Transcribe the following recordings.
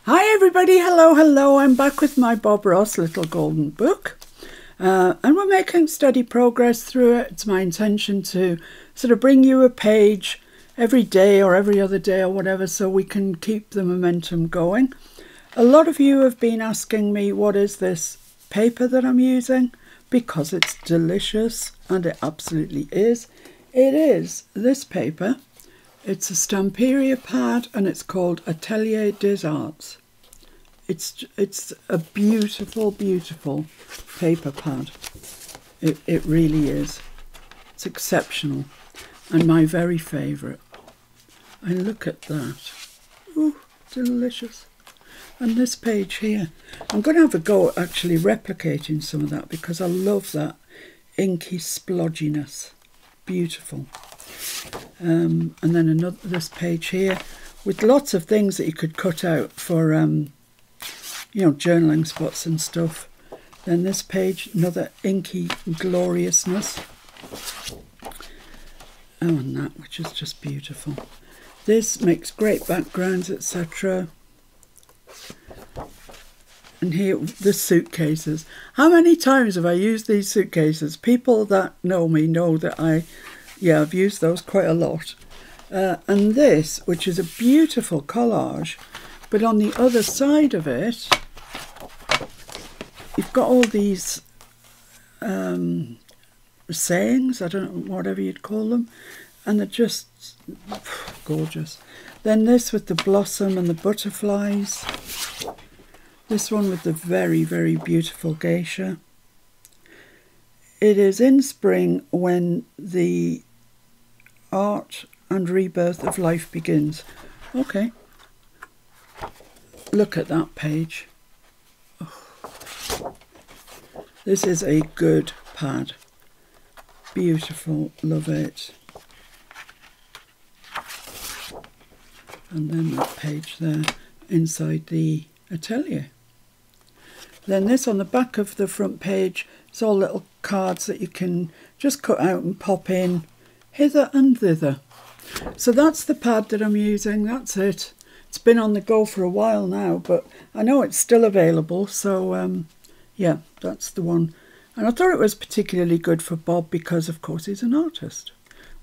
Hi everybody, hello, I'm back with my Bob Ross Little Golden Book and we're making steady progress through it. It's my intention to sort of bring you a page every day or every other day or whatever, so we can keep the momentum going. A lot of you have been asking me, what is this paper that I'm using? Because it's delicious, and it absolutely is. It is this paper. It's a Stamperia pad and it's called Atelier des Arts. It's a beautiful, beautiful paper pad. It really is. It's exceptional and my very favourite. And look at that. Ooh, delicious. And this page here. I'm going to have a go at actually replicating some of that because I love that inky splodginess. Beautiful. And then this page here with lots of things that you could cut out for you know, journaling spots and stuff. Then this page, another inky gloriousness. Oh, and that, which is just beautiful. This makes great backgrounds, etc. And here, the suitcases. How many times have I used these suitcases? People that know me know that I've used those quite a lot. And this, which is a beautiful collage, but on the other side of it, you've got all these sayings, I don't know, whatever you'd call them, and they're just gorgeous. Then this with the blossom and the butterflies. This one with the very, very beautiful geisha. It is in spring when the art and rebirth of life begins. Okay. Look at that page. Oh. This is a good pad. Beautiful, love it. And then that page there inside the atelier. Then this on the back of the front page, it's all little cards that you can just cut out and pop in hither and thither. So that's the pad that I'm using, that's it. It's been on the go for a while now, but I know it's still available, so yeah, that's the one. And I thought it was particularly good for Bob because, of course, he's an artist.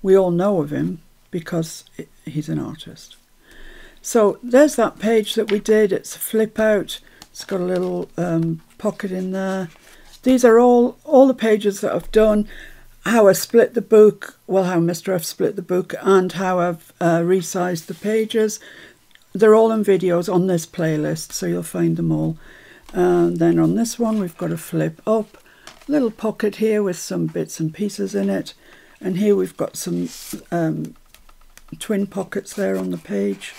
We all know of him because he's an artist. So there's that page that we did. It's a flip out. It's got a little pocket in there. These are all the pages that I've done. How I split the book, well, how Mr. F split the book, and how I've resized the pages. They're all in videos on this playlist, so you'll find them all. And then on this one, we've got a flip up. Little pocket here with some bits and pieces in it. And here we've got some twin pockets there on the page.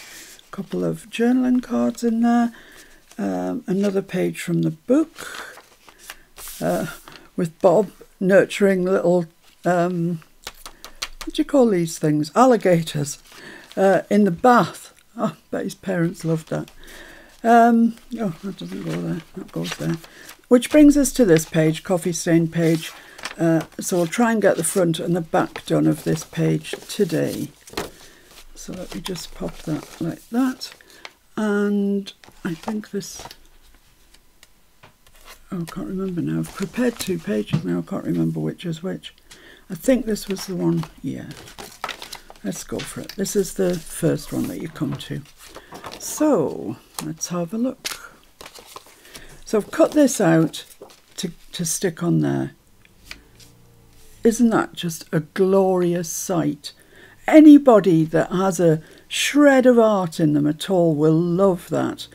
A couple of journaling cards in there. Another page from the book with Bob nurturing little, what do you call these things? Alligators in the bath. Oh, I bet his parents loved that. Oh, that doesn't go there. That goes there. Which brings us to this page, coffee stain page. So I'll try and get the front and the back done of this page today. So let me just pop that like that. And I think this, oh, I can't remember now. I've prepared 2 pages now. I can't remember which is which. I think this was the one. Yeah. Let's go for it. This is the first one that you come to. So let's have a look. So I've cut this out to stick on there. Isn't that just a glorious sight? Anybody that has a shred of art in them at all will love that.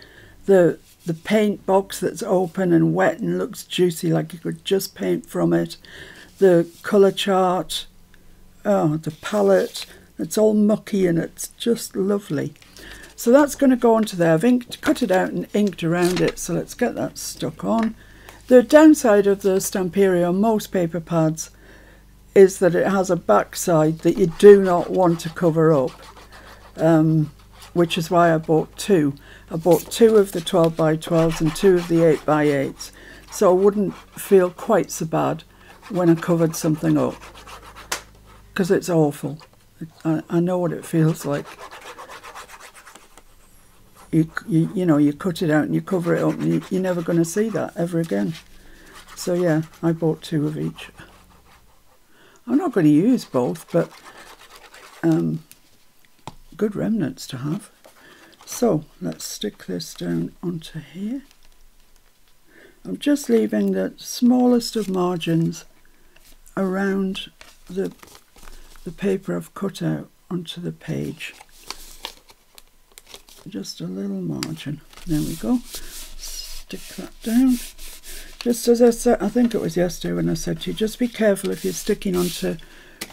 The paint box that's open and wet and looks juicy like you could just paint from it. The colour chart. Oh, the palette. It's all mucky and it's just lovely. So that's going to go onto there. I've cut it out and inked around it. So let's get that stuck on. The downside of the Stamperia on most paper pads is that it has a backside that you do not want to cover up. Which is why I bought 2. I bought 2 of the 12 by 12s and 2 of the 8 by 8s. So I wouldn't feel quite so bad when I covered something up. Because it's awful. I know what it feels like. you know, you cut it out and you cover it up, and you're never going to see that ever again. So yeah, I bought 2 of each. I'm not going to use both, but good remnants to have. So let's stick this down onto here. I'm just leaving the smallest of margins around the paper I've cut out onto the page. Just a little margin. There we go. Stick that down. Just as I said, I think it was yesterday when I said to you, just be careful if you're sticking onto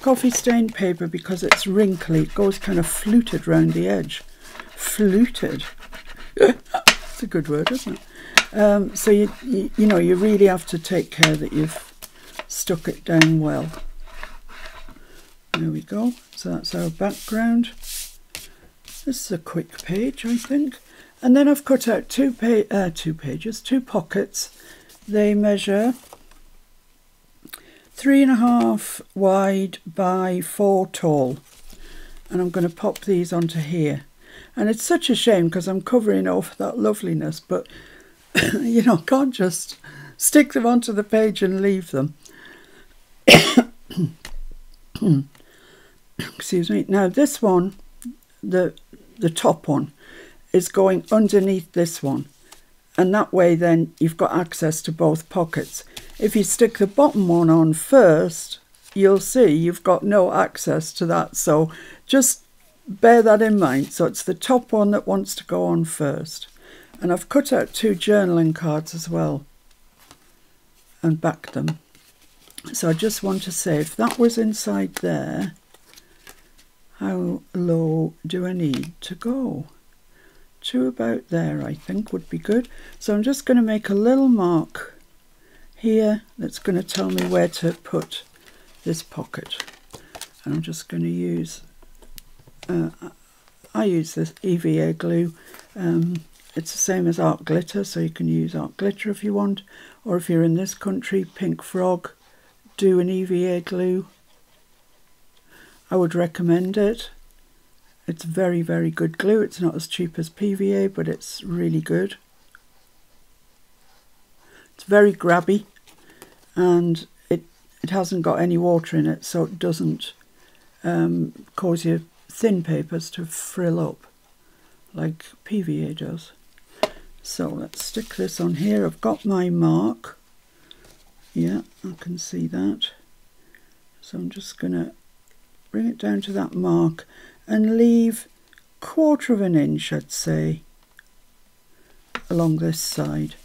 coffee stained paper because it's wrinkly. It goes kind of fluted round the edge. Fluted. It's a good word, isn't it? So you know, you really have to take care that you've stuck it down well. There we go. So that's our background. This is a quick page, I think. And then I've cut out two pockets. They measure 3.5 wide by 4 tall. And I'm going to pop these onto here. And it's such a shame because I'm covering over that loveliness, but you know, can't just stick them onto the page and leave them. Excuse me. Now this one, the top one, is going underneath this one, and that way then you've got access to both pockets. If you stick the bottom one on first, you'll see you've got no access to that, so just bear that in mind. So it's the top one that wants to go on first. And I've cut out 2 journaling cards as well and backed them. So I just want to say, if that was inside there, how low do I need to go? To about there, I think, would be good. So I'm just going to make a little mark here that's going to tell me where to put this pocket. And I'm just going to use, I use this EVA glue. It's the same as art glitter, so you can use art glitter if you want. Or if you're in this country, Pink Frog, do an EVA glue. I would recommend it. It's very, very good glue. It's not as cheap as PVA, but it's really good. It's very grabby, and it hasn't got any water in it, so it doesn't cause your thin papers to frill up like PVA does. So let's stick this on here. I've got my mark. Yeah, I can see that. So I'm just going to bring it down to that mark and leave 1/4 of an inch, I'd say, along this side.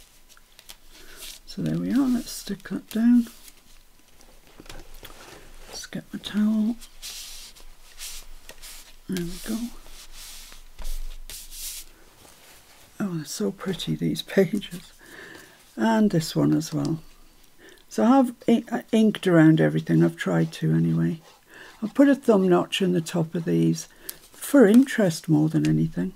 So there we are. Let's stick that down. Let's get my towel. There we go. Oh, they're so pretty, these pages. And this one as well. So I've inked around everything. I've tried to anyway. I'll put a thumb notch in the top of these for interest more than anything.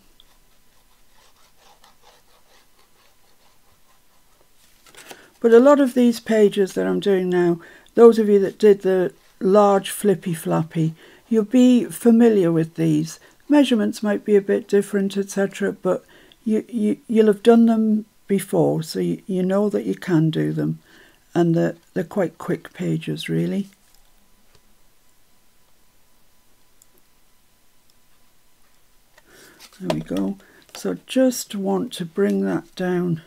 But a lot of these pages that I'm doing now, those of you that did the large flippy flappy, you'll be familiar with these. Measurements might be a bit different, etc., but you'll have done them before, so you know that you can do them, and they're quite quick pages, really. There we go. So just want to bring that down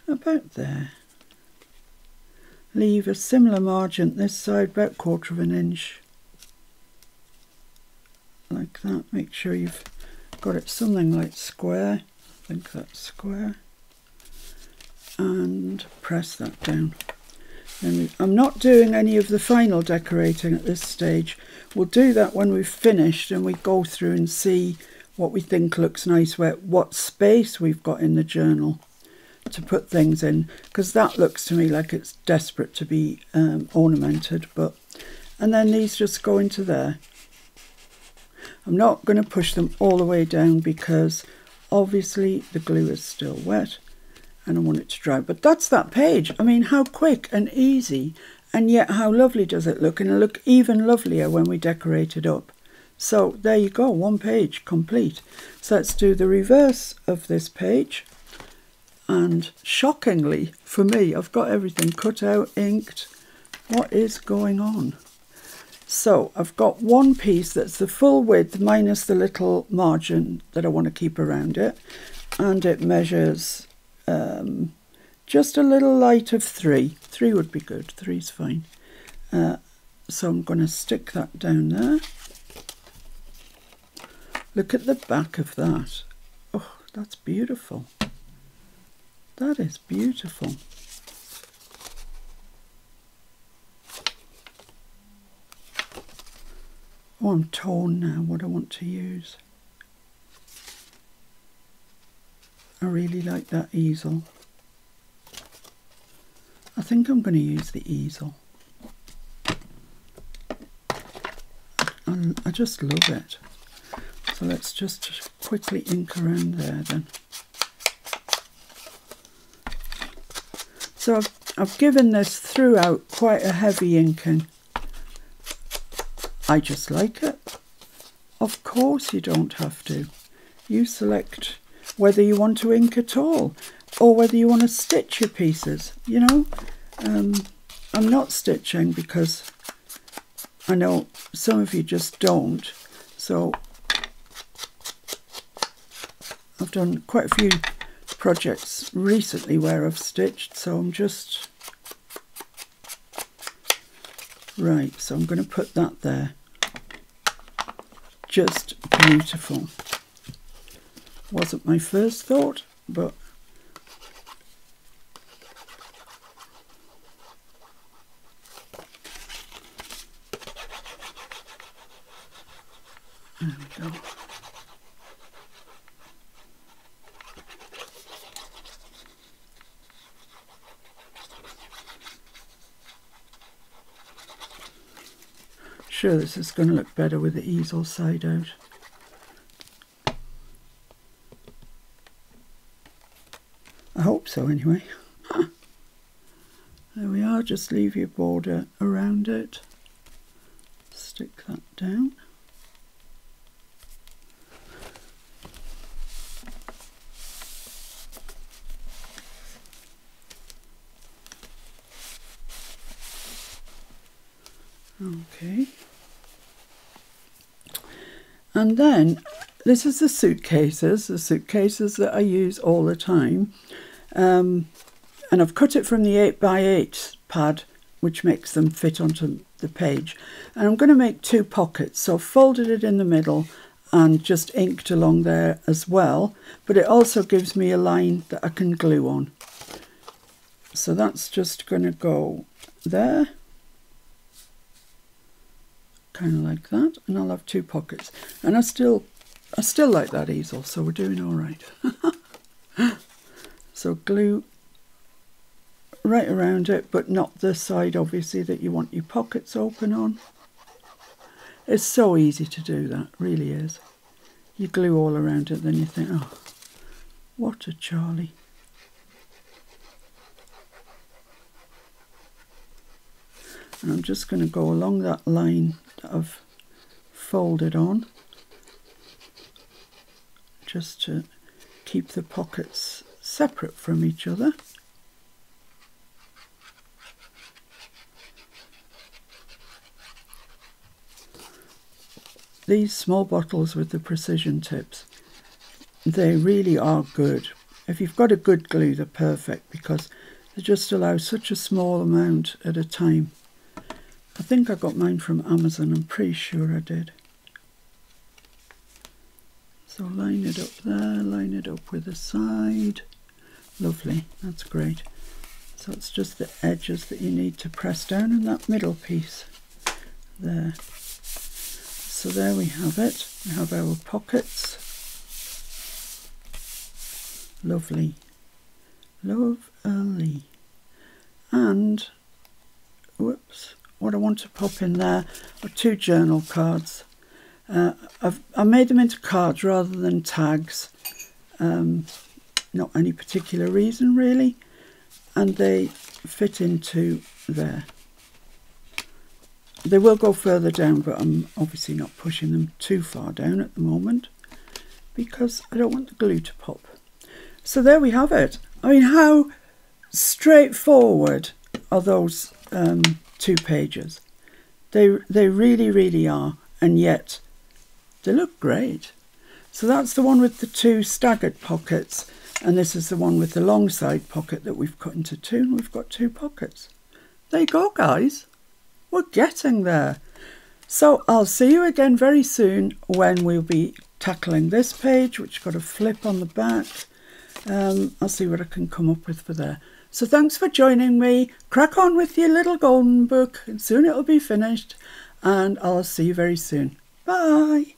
about there. Leave a similar margin this side, about 1/4 of an inch. Like that. Make sure you've got it something like square. I think that's square. And press that down. And I'm not doing any of the final decorating at this stage. We'll do that when we've finished and we go through and see what we think looks nice, what space we've got in the journal to put things in, because that looks to me like it's desperate to be ornamented. And then these just go into there. I'm not going to push them all the way down because obviously the glue is still wet and I want it to dry. But that's that page. I mean, how quick and easy, and yet how lovely does it look, and it'll look even lovelier when we decorate it up. So there you go, one page complete. So let's do the reverse of this page. And shockingly, for me, I've got everything cut out, inked. What is going on? So I've got one piece that's the full width minus the little margin that I want to keep around it. And it measures just a little light of 3. 3 would be good, 3's fine. So I'm going to stick that down there. Look at the back of that. Oh, that's beautiful. That is beautiful. Oh, I'm torn now what I want to use. I really like that easel. I think I'm going to use the easel. I just love it. So let's just quickly ink around there then. So I've given this throughout quite a heavy inking. I just like it. Of course you don't have to. You select whether you want to ink at all or whether you want to stitch your pieces, you know. I'm not stitching because I know some of you just don't. So I've done quite a few projects recently where I've stitched, so I'm just... Right, so I'm going to put that there. Just beautiful. Wasn't my first thought, but there we go. Sure, this is going to look better with the easel side out. I hope so anyway. There we are, just leave your border around it. Stick that down. Okay. And then this is the suitcases that I use all the time. And I've cut it from the 8x8 pad, which makes them fit onto the page. And I'm going to make 2 pockets. So I've folded it in the middle and just inked along there as well. But it also gives me a line that I can glue on. So that's just going to go there. Kind of like that, and I'll have 2 pockets. And I still like that easel, so we're doing all right. So glue right around it, but not the side obviously that you want your pockets open on. It's so easy to do that, really is. You glue all around it, then you think, oh, what a Charlie. And I'm just going to go along that line that I've folded on, just to keep the pockets separate from each other. These small bottles with the precision tips, they really are good. If you've got a good glue, they're perfect because they just allow such a small amount at a time. I think I got mine from Amazon, I'm pretty sure I did. So line it up there, line it up with the side. Lovely, that's great. So it's just the edges that you need to press down in that middle piece there. So there we have it. We have our pockets. Lovely. Lovely. And, whoops, what I want to pop in there are 2 journal cards. I made them into cards rather than tags. Not any particular reason really. And they fit into there. they will go further down, but I'm obviously not pushing them too far down at the moment because I don't want the glue to pop. So there we have it. I mean, how straightforward are those 2 pages? They really, really are, and yet they look great. So that's the one with the 2 staggered pockets, and this is the one with the long side pocket that we've cut into 2, and we've got 2 pockets. There you go, guys. We're getting there. So I'll see you again very soon when we'll be tackling this page, which got a flip on the back. I'll see what I can come up with for there. So thanks for joining me. Crack on with your little golden book, and soon it'll be finished, and I'll see you very soon. Bye.